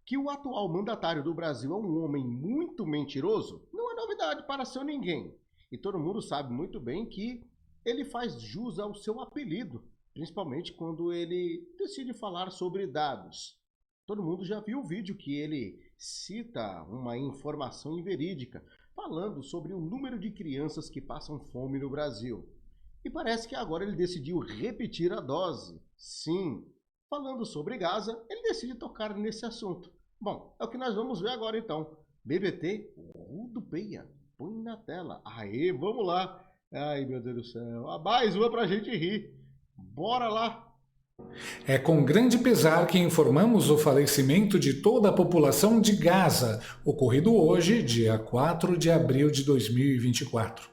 Que o atual mandatário do Brasil é um homem muito mentiroso não é novidade para seu ninguém. E todo mundo sabe muito bem que ele faz jus ao seu apelido, principalmente quando ele decide falar sobre dados. Todo mundo já viu o vídeo que ele cita uma informação inverídica, falando sobre o número de crianças que passam fome no Brasil. E parece que agora ele decidiu repetir a dose. Sim, falando sobre Gaza, ele decide tocar nesse assunto. Bom, é o que nós vamos ver agora então. BBT Rodopeia. Põe na tela. Aê, vamos lá. Ai, meu Deus do céu. Mais uma pra gente rir. Bora lá. É com grande pesar que informamos o falecimento de toda a população de Gaza, ocorrido hoje, dia 4 de abril de 2024.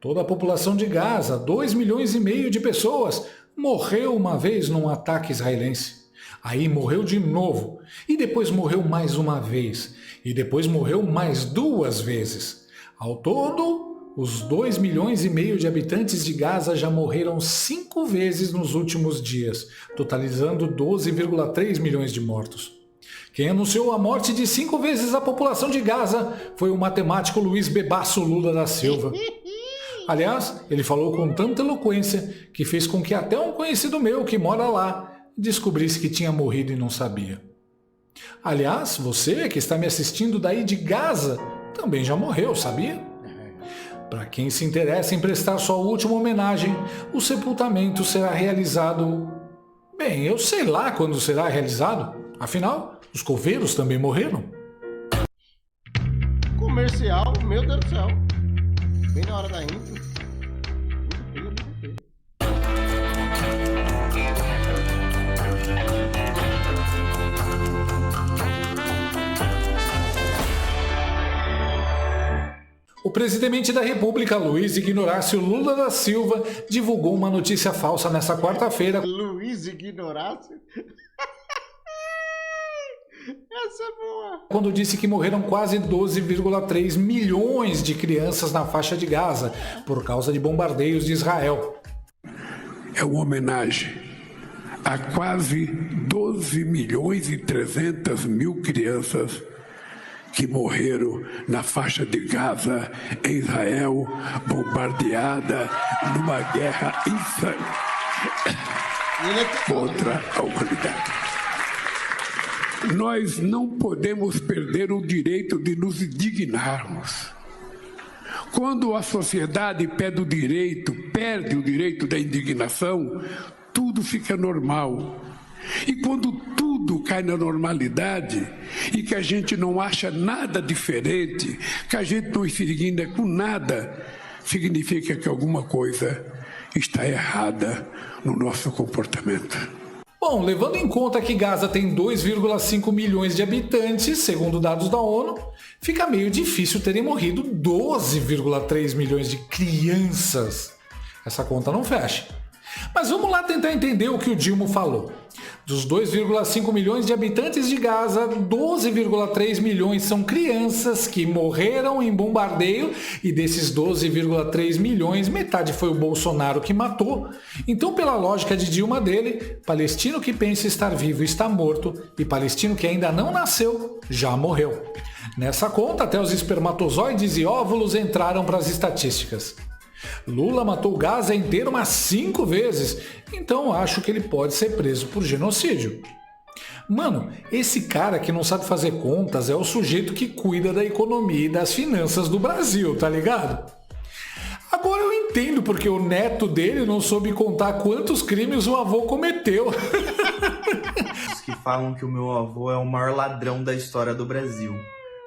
Toda a população de Gaza, 2,5 milhões de pessoas, morreu uma vez num ataque israelense. Aí morreu de novo, e depois morreu mais uma vez, e depois morreu mais 2 vezes. Ao todo, os 2,5 milhões de habitantes de Gaza já morreram 5 vezes nos últimos dias, totalizando 12,3 milhões de mortos. Quem anunciou a morte de 5 vezes a população de Gaza foi o matemático Luiz Bebasso Lula da Silva. Aliás, ele falou com tanta eloquência que fez com que até um conhecido meu que mora lá descobrisse que tinha morrido e não sabia. Aliás, você que está me assistindo daí de Gaza também já morreu, sabia? Para quem se interessa em prestar sua última homenagem, o sepultamento será realizado... Bem, eu sei lá quando será realizado. Afinal, os coveiros também morreram. Comercial, meu Deus do céu. Bem na hora da intro. O presidente da República, Luiz Ignorácio Lula da Silva, divulgou uma notícia falsa nesta quarta-feira. Luiz Ignorácio? Essa é boa! Quando disse que morreram quase 12,3 milhões de crianças na faixa de Gaza por causa de bombardeios de Israel. É uma homenagem a quase 12 milhões e 300 mil crianças que morreram na faixa de Gaza, em Israel, bombardeada numa guerra insana contra a humanidade. Nós não podemos perder o direito de nos indignarmos. Quando a sociedade perde o direito da indignação, tudo fica normal. E quando tudo cai na normalidade e que a gente não acha nada diferente, que a gente não se indigna com nada, significa que alguma coisa está errada no nosso comportamento. Bom, levando em conta que Gaza tem 2,5 milhões de habitantes, segundo dados da ONU, fica meio difícil terem morrido 12,3 milhões de crianças. Essa conta não fecha. Mas vamos lá tentar entender o que o Dilma falou. Dos 2,5 milhões de habitantes de Gaza, 12,3 milhões são crianças que morreram em bombardeio e desses 12,3 milhões, metade foi o Bolsonaro que matou. Então, pela lógica de Dilma dele, palestino que pensa estar vivo está morto e palestino que ainda não nasceu já morreu. Nessa conta, até os espermatozoides e óvulos entraram para as estatísticas. Lula matou Gaza inteiro umas 5 vezes, então acho que ele pode ser preso por genocídio. Mano, esse cara que não sabe fazer contas é o sujeito que cuida da economia e das finanças do Brasil, tá ligado? Agora eu entendo porque o neto dele não soube contar quantos crimes o avô cometeu. Os que falam que o meu avô é o maior ladrão da história do Brasil.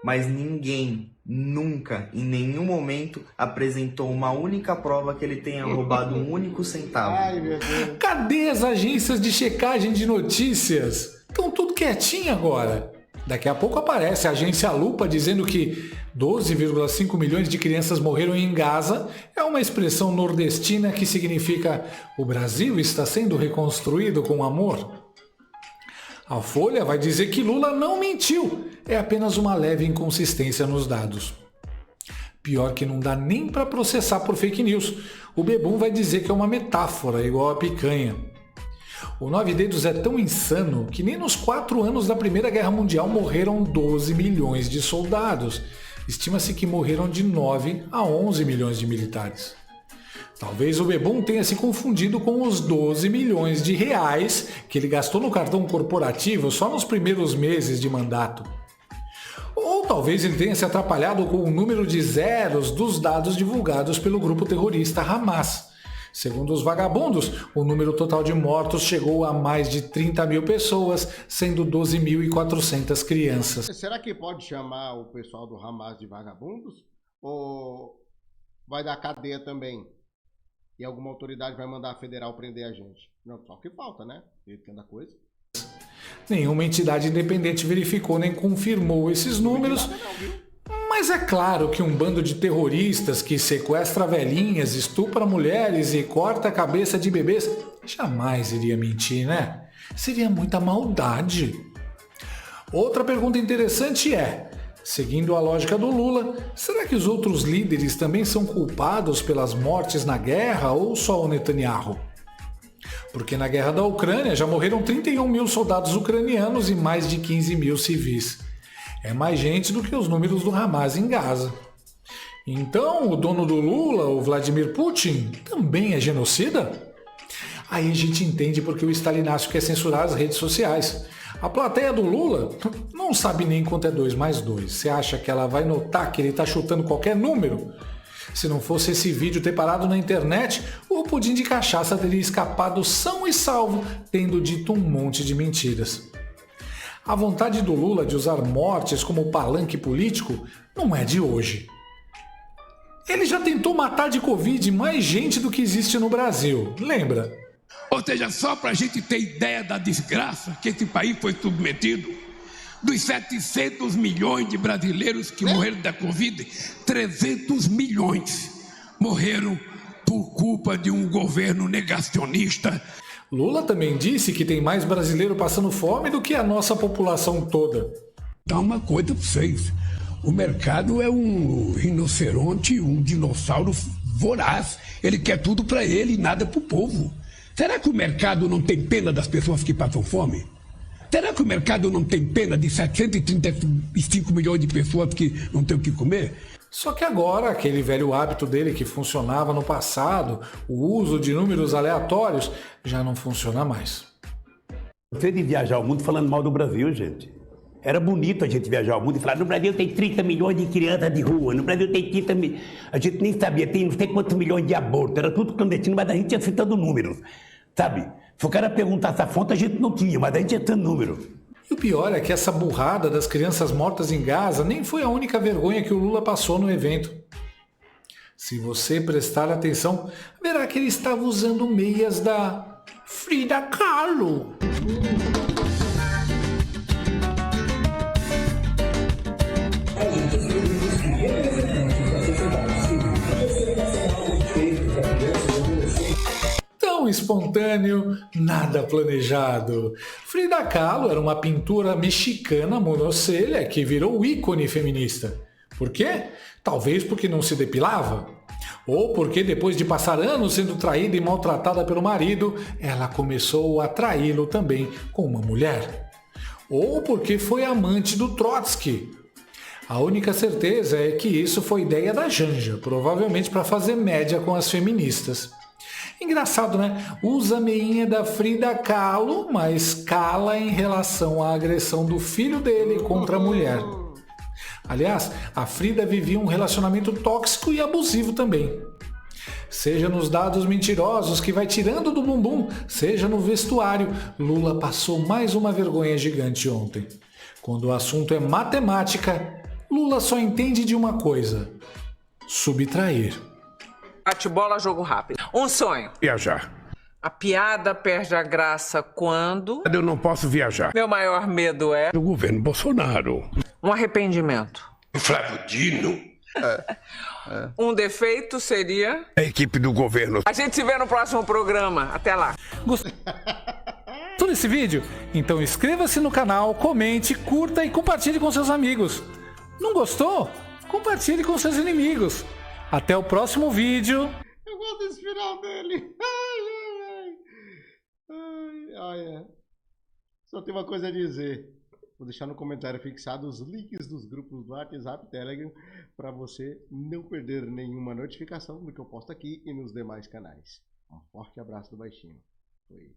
Mas ninguém, nunca, em nenhum momento, apresentou uma única prova que ele tenha roubado um único centavo. Ai, meu Deus. Cadê as agências de checagem de notícias? Estão tudo quietinho agora. Daqui a pouco aparece a agência Lupa dizendo que 12,5 milhões de crianças morreram em Gaza é uma expressão nordestina que significa o Brasil está sendo reconstruído com amor. A Folha vai dizer que Lula não mentiu, é apenas uma leve inconsistência nos dados. Pior que não dá nem para processar por fake news. O Bebum vai dizer que é uma metáfora, igual a picanha. O 9 dedos é tão insano que nem nos 4 anos da Primeira Guerra Mundial morreram 12 milhões de soldados. Estima-se que morreram de 9 a 11 milhões de militares. Talvez o Bebum tenha se confundido com os 12 milhões de reais que ele gastou no cartão corporativo só nos primeiros meses de mandato. Ou talvez ele tenha se atrapalhado com o número de zeros dos dados divulgados pelo grupo terrorista Hamas. Segundo os vagabundos, o número total de mortos chegou a mais de 30 mil pessoas, sendo 12.400 crianças. Será que pode chamar o pessoal do Hamas de vagabundos? Ou vai dar cadeia também? E alguma autoridade vai mandar a federal prender a gente? Não, só que falta, né? Tanta coisa. Nenhuma entidade independente verificou nem confirmou esses números. Mas é claro que um bando de terroristas que sequestra velhinhas, estupra mulheres e corta a cabeça de bebês jamais iria mentir, né? Seria muita maldade. Outra pergunta interessante é, seguindo a lógica do Lula, será que os outros líderes também são culpados pelas mortes na guerra ou só o Netanyahu? Porque na guerra da Ucrânia já morreram 31 mil soldados ucranianos e mais de 15 mil civis. É mais gente do que os números do Hamas em Gaza. Então, o dono do Lula, o Vladimir Putin, também é genocida? Aí a gente entende porque o Stalinácio quer censurar as redes sociais. A plateia do Lula não sabe nem quanto é 2 mais 2. Você acha que ela vai notar que ele está chutando qualquer número? Se não fosse esse vídeo ter parado na internet, o pudim de cachaça teria escapado são e salvo, tendo dito um monte de mentiras. A vontade do Lula de usar mortes como palanque político não é de hoje. Ele já tentou matar de Covid mais gente do que existe no Brasil, lembra? Ou seja, só para a gente ter ideia da desgraça que esse país foi submetido, dos 700 milhões de brasileiros que morreram da Covid, 300 milhões morreram por culpa de um governo negacionista. Lula também disse que tem mais brasileiro passando fome do que a nossa população toda. Dá uma coisa para vocês. O mercado é um rinoceronte, um dinossauro voraz. Ele quer tudo para ele e nada para o povo. Será que o mercado não tem pena das pessoas que passam fome? Será que o mercado não tem pena de 735 milhões de pessoas que não têm o que comer? Só que agora, aquele velho hábito dele que funcionava no passado, o uso de números aleatórios, já não funciona mais. Você de viajar o mundo falando mal do Brasil, gente. Era bonito a gente viajar o mundo e falar, no Brasil tem 30 milhões de crianças de rua, no Brasil tem 30 milhões... A gente nem sabia, tem não sei quantos milhões de abortos, era tudo clandestino, mas a gente ia citando números, sabe? Se o cara perguntasse a fonte, a gente não tinha, mas a gente ia citando número. E o pior é que essa burrada das crianças mortas em Gaza nem foi a única vergonha que o Lula passou no evento. Se você prestar atenção, verá que ele estava usando meias da Frida Kahlo. Tão espontâneo, nada planejado. Frida Kahlo era uma pintora mexicana monocelha que virou ícone feminista. Por quê? Talvez porque não se depilava. Ou porque depois de passar anos sendo traída e maltratada pelo marido, ela começou a traí-lo também com uma mulher. Ou porque foi amante do Trotsky. A única certeza é que isso foi ideia da Janja, provavelmente para fazer média com as feministas. Engraçado, né? Usa a meinha da Frida Kahlo, mas cala em relação à agressão do filho dele contra a mulher. Aliás, a Frida vivia um relacionamento tóxico e abusivo também. Seja nos dados mentirosos que vai tirando do bumbum, seja no vestuário, Lula passou mais uma vergonha gigante ontem. Quando o assunto é matemática, Lula só entende de uma coisa: subtrair. Bate-bola, jogo rápido. Um sonho. Viajar. A piada perde a graça quando... Eu não posso viajar. Meu maior medo é... O governo Bolsonaro. Um arrependimento. O Flávio Dino. Um defeito seria... A equipe do governo. A gente se vê no próximo programa. Até lá. Gostou desse vídeo? Então inscreva-se no canal, comente, curta e compartilhe com seus amigos. Não gostou? Compartilhe com seus inimigos. Até o próximo vídeo. Eu gosto desse final dele. Ai, ai, ai. Olha, só tem uma coisa a dizer. Vou deixar no comentário fixado os links dos grupos do WhatsApp e Telegram para você não perder nenhuma notificação do que eu posto aqui e nos demais canais. Um forte abraço do Baixinho. Foi.